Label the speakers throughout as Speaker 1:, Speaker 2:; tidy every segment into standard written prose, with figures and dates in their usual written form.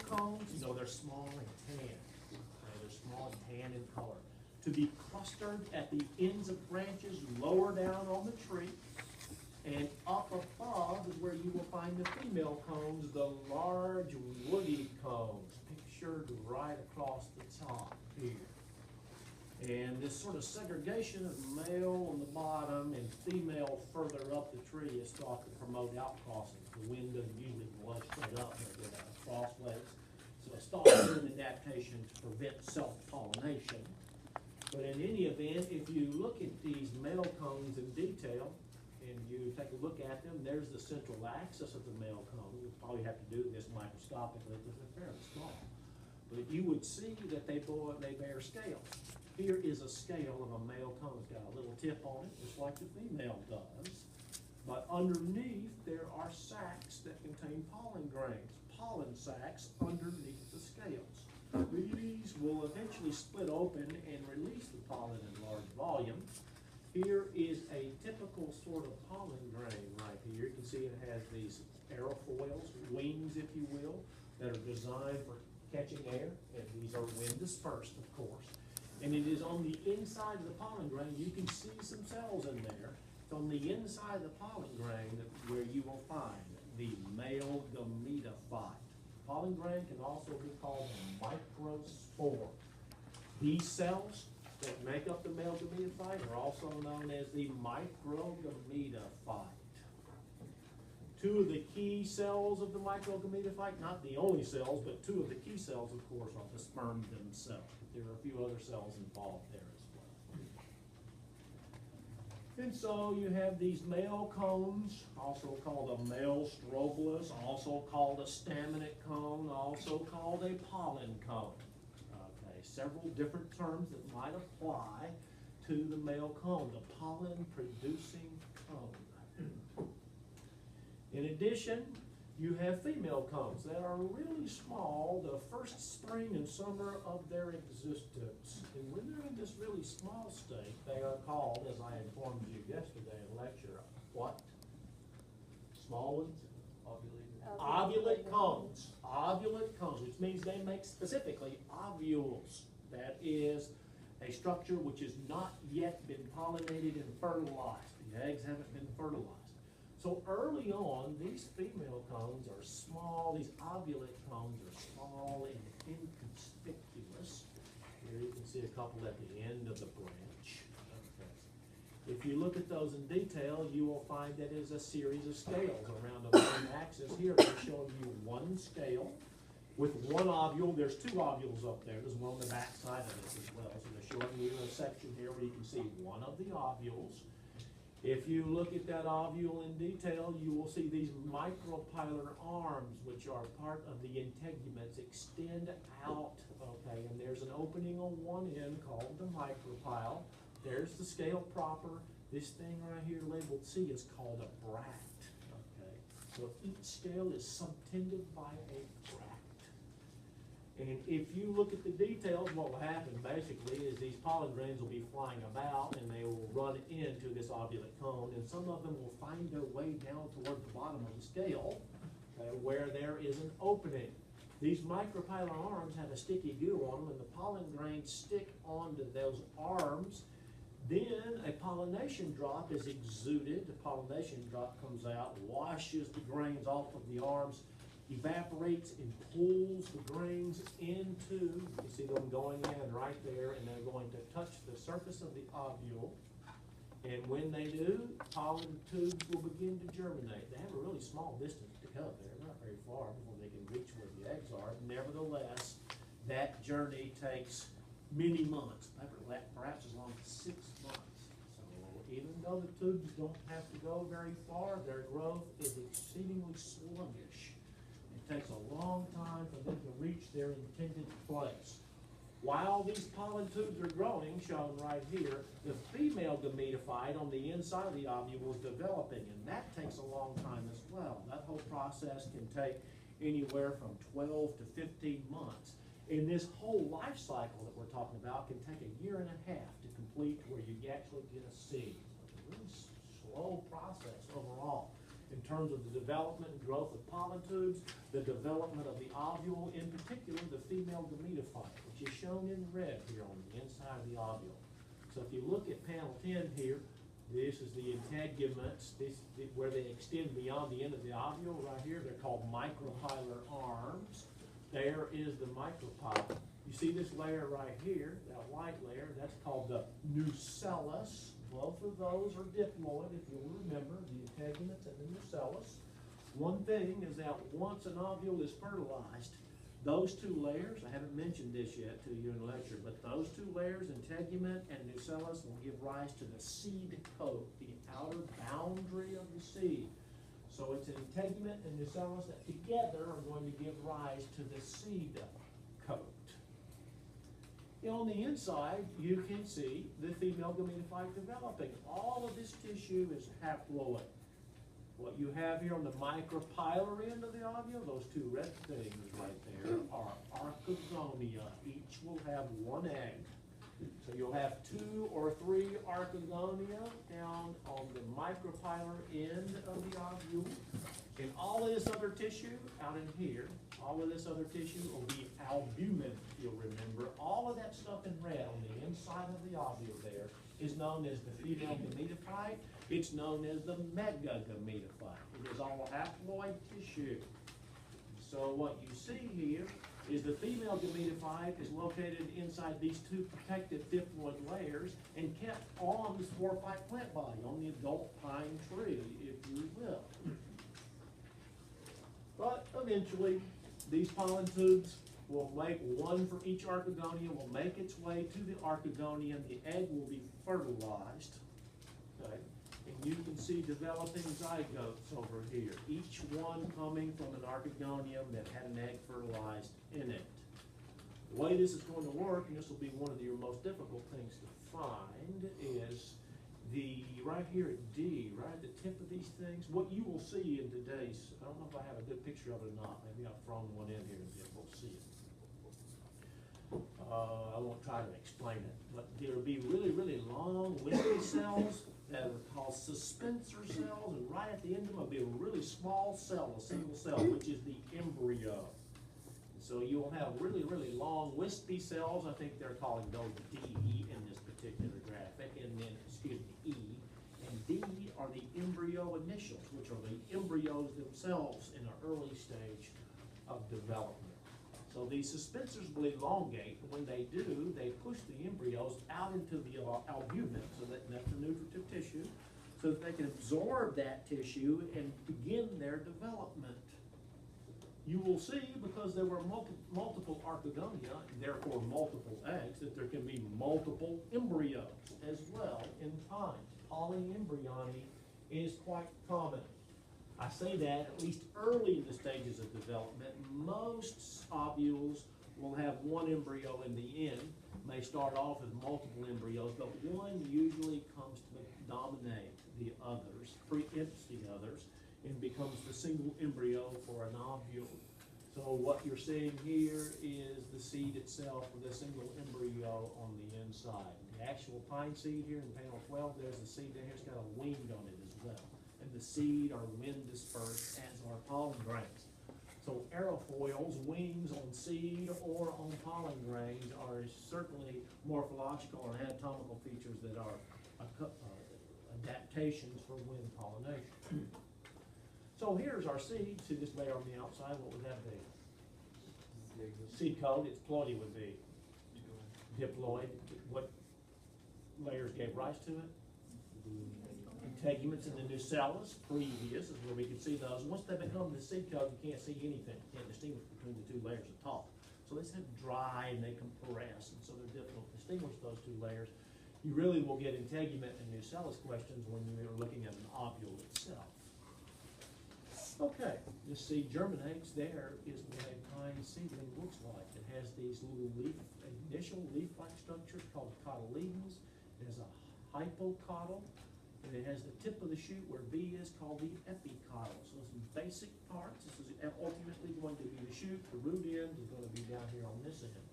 Speaker 1: cones, you know, they're small and tan. Okay, they're small and tan in color. To be clustered at the ends of branches lower down on the tree. And up above is where you will find the female cones, the large woody cones, pictured right across the top here. And this sort of segregation of male on the bottom and female further up the tree is thought to promote outcrossings. The wind doesn't usually blow straight up, they get crossways. So it's thought to be an adaptation to prevent self-pollination. But in any event, if you look at these male cones in detail, and you take a look at them, there's the central axis of the male cone. You probably have to do this microscopically because they're fairly small. But you would see that they bear scales. Here is a scale of a male cone. It's got a little tip on it, just like the female does. But underneath, there are sacs that contain pollen grains, pollen sacs underneath the scales. These will eventually split open and release the pollen in large volume. Here is a typical sort of pollen grain right here. You can see it has these aerofoils, wings if you will, that are designed for catching air, and these are wind dispersed, of course. And it is on the inside of the pollen grain, you can see some cells in there. It's on the inside of the pollen grain where you will find the male gametophyte. Pollen grain can also be called a microspore. These cells that make up the male gametophyte are also known as the microgametophyte. Two of the key cells of the microgametophyte, not the only cells, but two of the key cells, of course, are the sperm themselves. There are a few other cells involved there as well. And so you have these male cones, also called a male strobilus, also called a staminate cone, also called a pollen cone. Several different terms that might apply to the male cone, the pollen-producing cone. In addition, you have female cones that are really small the first spring and summer of their existence. And when they're in this really small state, they are called, as I informed you yesterday in lecture, what? Small ones? Ovulate cones. Ovulate cones, which means they make specifically ovules. That is a structure which has not yet been pollinated and fertilized. The eggs haven't been fertilized. So early on, these female cones are small. These ovulate cones are small and inconspicuous. Here you can see a couple at the end of the branch. Okay. If you look at those in detail, you will find that it is a series of scales around the main axis. Here they're showing you one scale with one ovule. There's two ovules up there. There's one on the back side of this as well. So they're showing you a section here where you can see one of the ovules. If you look at that ovule in detail, you will see these micropylar arms, which are part of the integuments, extend out, okay, and there's an opening on one end called the micropyle. There's the scale proper. This thing right here labeled C is called a bract, okay? So each scale is subtended by a bract. And if you look at the details, what will happen basically is these pollen grains will be flying about and they will run into this ovulate cone, and some of them will find their way down toward the bottom of the scale, okay, where there is an opening. These micropylar arms have a sticky goo on them, and the pollen grains stick onto those arms. Then a pollination drop is exuded. The pollination drop comes out, washes the grains off of the arms, evaporates and pulls the grains into, you see them going in right there, and they're going to touch the surface of the ovule. And when they do, pollen tubes will begin to germinate. They have a really small distance to go. They're not very far before they can reach where the eggs are. Nevertheless, that journey takes many months, perhaps as long as 6 months. So even though the tubes don't have to go very far, their growth is exceedingly sluggish. It takes a long time for them to reach their intended place. While these pollen tubes are growing, shown right here, the female gametophyte on the inside of the ovule is developing, and that takes a long time as well. That whole process can take anywhere from 12 to 15 months. And this whole life cycle that we're talking about can take 1.5 years to complete where you actually get a seed. So it's a really slow process overall. in terms of the development and growth of pollen tubes, the development of the ovule, in particular the female gametophyte, which is shown in red here on the inside of the ovule. So if you look at panel 10 here, this is the integuments, where they extend beyond the end of the ovule. Right here, they're called micropylar arms. There is the micropyle. You see this layer right here, that white layer, that's called the nucellus. Both of those are diploid, if you'll remember, the integuments and the nucellus. One thing is that once an ovule is fertilized, those two layers, I haven't mentioned this yet to you in lecture, but those two layers, integument and nucellus, will give rise to the seed coat, the outer boundary of the seed. So it's an integument and nucellus that together are going to give rise to the seed coat. On the inside, you can see the female gametophyte developing. All of this tissue is haploid. What you have here on the micropylar end of the ovule, those two red things right there, are archegonia. Each will have one egg. So you'll have 2 or 3 archegonia down on the micropylar end of the ovule. And all of this other tissue out in here, all of this other tissue will be albumin, if you'll remember. All of that stuff in red on the inside of the ovule there is known as the female gametophyte. It's known as the megagametophyte. It is all haploid tissue. So what you see here is the female gametophyte is located inside these 2 protective diploid layers and kept on the sporophyte plant body, on the adult pine tree, if you will. But eventually, these pollen tubes will make one for each archegonia, will make its way to the archegonia, and the egg will be fertilized. Okay? And you can see developing zygotes over here, each one coming from an archegonium that had an egg fertilized in it. The way this is going to work, and this will be one of your most difficult things to find, is right here at D, right at the tip of these things, what you will see in today's, I don't know if I have a good picture of it or not, maybe I've thrown one in here and we'll see it. I won't try to explain it, but there will be really, really long wispy cells that are called suspensor cells, and right at the end of them will be a really small cell, a single cell, which is the embryo. So you'll have really, really long wispy cells. I think they're calling those D in this particular graphic, and then, excuse me, E. And D are the embryo initials, which are the embryos themselves in an early stage of development. So these suspensors will elongate, and when they do, they push the embryos out into the albumin, so that's the nutritive tissue, so that they can absorb that tissue and begin their development. You will see, because there were multiple archegonia, and therefore multiple eggs, that there can be multiple embryos as well in time. Polyembryony is quite common. I say that at least early in the stages of development. Most ovules will have one embryo in the end. May start off as multiple embryos, but one usually comes to dominate the others, preempts the others, and becomes the single embryo for an ovule. So what you're seeing here is the seed itself with a single embryo on the inside. The actual pine seed here in panel 12, there's a seed there, it's got a wing on it as well. And the seed are wind dispersed, as are pollen grains. So aerofoils, wings on seed or on pollen grains, are certainly morphological and anatomical features that are adaptations for wind pollination. So here's our seed. See this layer on the outside, what would that be? Seed coat, its ploidy would be diploid. What layers gave rise to it? Integuments and the nucellus, previous, is where we can see those. Once they become the seed coat, you can't see anything. You can't distinguish between the 2 layers at top. So they sit dry and they compress, and so they're difficult to distinguish those 2 layers. You really will get integument and nucellus questions when you're looking at an ovule itself. Okay, you see germinates. There is what a pine seedling looks like. It has these little initial leaf-like structures called cotyledons. It has a hypocotyl, and it has the tip of the shoot where B is called the epicotyl. So some basic parts. This is ultimately going to be the shoot. The root end is going to be down here on this end.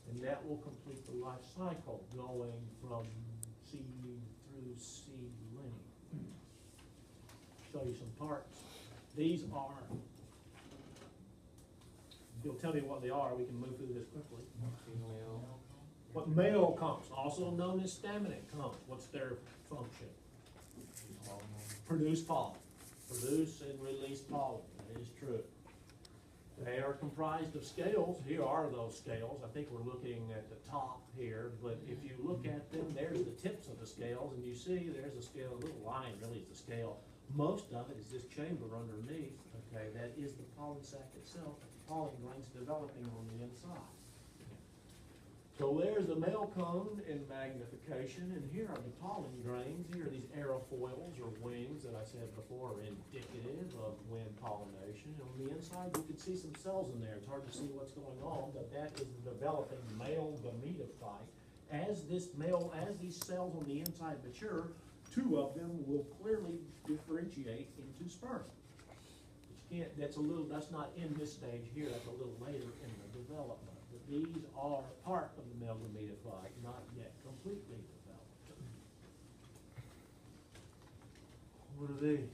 Speaker 1: And that will complete the life cycle, going from seed through seedling. show you some parts. These are, if you'll tell me what they are, we can move through this quickly. What male cones, also known as staminate cones, what's their function? Produce pollen. Produce and release pollen, that is true. They are comprised of scales. Here are those scales. I think we're looking at the top here, but if you look at them, there's the tips of the scales, and you see there's a scale, a little line really is the scale. Most of it is this chamber underneath, okay, that is the pollen sac itself, the pollen grains developing on the inside. So there's the male cone in magnification, and here are the pollen grains. Here are these aerofoils or wings that I said before are indicative of wind pollination. And on the inside, you can see some cells in there. It's hard to see what's going on, but that is the developing male gametophyte. As these cells on the inside mature, two of them will clearly differentiate into sperm. But you can't, that's not in this stage here, that's a little later in the development. But these are part of the male gametophyte, not yet completely developed. What are these?